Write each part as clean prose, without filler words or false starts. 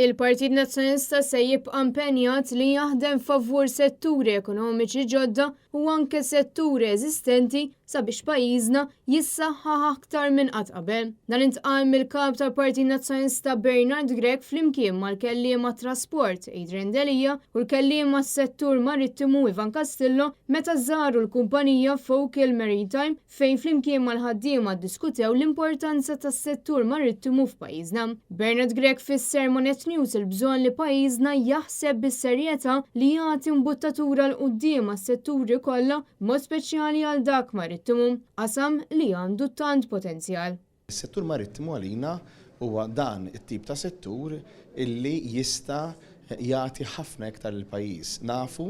Il-Partit Nazzjonalista se jibqa' impenjat li jaħdem favur setturi ekonomiċi ġodda u anke setturi eżistenti sabiex pajjiżna jissaħħaħ aktar minn qatt qabel. Dan intqal mill-kap tal-Partit Nazzjonalista Bernard Grech flimkien mal-kelliema trasport Adrian Delija u l-kelliema s-settur marittimu Ivan Castillo meta żaru l-kumpanija Focal Maritime fejn flimkien mal-ħaddiema ddiskutew l-importanza tas-settur marittimu f'pajjiżna. Bernard Grech fis-Sermonet News il-bżonn li pajjiżna jaħseb bis-serjetà li jagħti mbuttatura l quddiem għas-setturi kollha mod speċjali għal dak marittimu, qasam li għandu tant potenzjal. Is-settur marittimu għalina huwa dan it-tip ta' settur illi jista' jagħti ħafna iktar lill-pajjiż. Nafu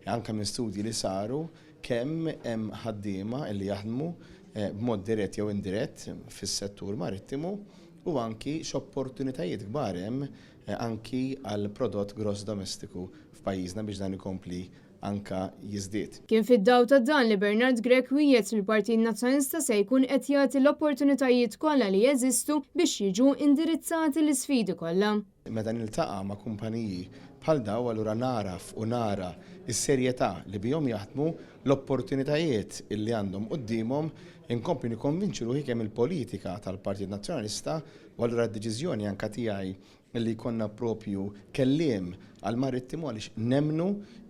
anke minn studji li saru kemm hemm ħaddiema illi jaħdmu b'mod dirett jew indirett fis-settur marittimu u anki x'opportunitajiet kbar hemm anki għal prodott gross domestiku f'pajjiżna biex dan ikompli anka jiżdied. Kien fid-daw ta' dan li Bernard Grech wieħed li l-Partit Nazzjonalista se jkun qed jagħti l-opportunitajiet kollha li jeżistu biex jiġu indirizzati l-isfidi kollha. Meta niltaqa' ma' kumpaniji bħal daw allura naraf u nara s-serjetà li bihom jaħdmu l-opportunitajiet illi għandhom qudiemhom inkompli nikkonvinċi ruħi kemm il-politika tal-Partit Nazzjonalista u allura d-deċiżjoni anke tiegħi illi jkollna propju kelliem għal-marittimu għaliex nemmnu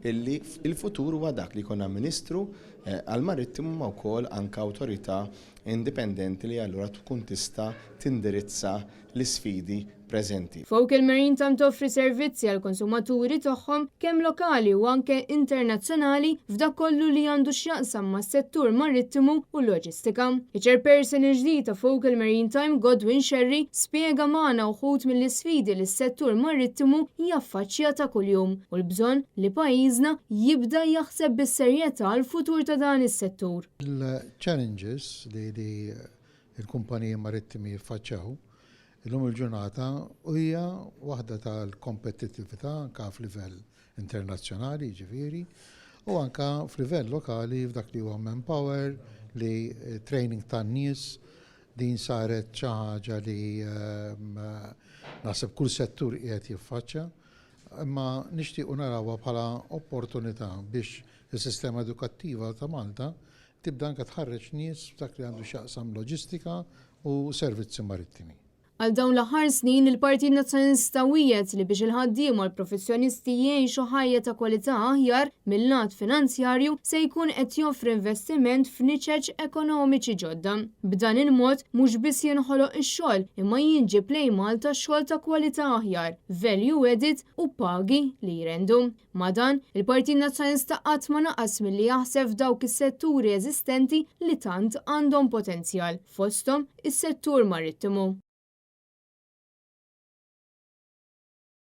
illi il-futur huwa dak li jkollna Ministru għal-marittimu ma wkoll anke awtorità indipendenti li allura tkun tista' tindirizza l-isfidi preżenti. Focal Maritime toffri servizzi għal konsumaturi tagħhom kemm lokali u anke internazzjonali f'dak kollu li għandu x'jaqsam mas-settur marittimu u loġistika. Il-chairperson il-ġdid ta' Focal Maritime Godwin Sherry spjega magħna wħud mill-isfidi li s-settur marittimu jaffaċċja ta' kuljum u l-bżonn li pajjiżna jibda jaħseb bis-serjetà l-futur ta' dan is-settur. Il-challenges li il-kumpaniji marittimi jiffaċċjaw illum il-ġurnata hija waħda tal-kompetittività anke f'livell internazzjonali ġifieri u anke f'livell lokali f'dak li huwa manpower li training tan-nies din saret xi ħaġa li naħseb kull settur qiegħed jiffaċċja imma nixtiequ narawha bħala opportunità biex is-sistema edukattiva ta' Malta tibda anke tħarreġ nies f'dak li għandu x'jaqsam loġistika u servizzi marittimi. Għal dawn l-aħħar snin il-Partit Nazzjonalista wieħed li biex il-ħaddiema u l-professjonisti jgħixu ħajja ta' kwalità aħjar mill-lat finanzjarju se jkun qed joffri investiment f'niċeġ ekonomiċi ġodda. B'dan il-mod mhux biss jinħoloq ix-xogħol imma jinġib lejn Malta xogħol ta' kwalità aħjar, value added u pagi li jrendu. Ma dan, il-Partit Nazzjonalista qatt ma naqas milli jaħseb f'dawk is-setturi eżistenti li tant għandhom potenzjal, fosthom is-settur marittimu.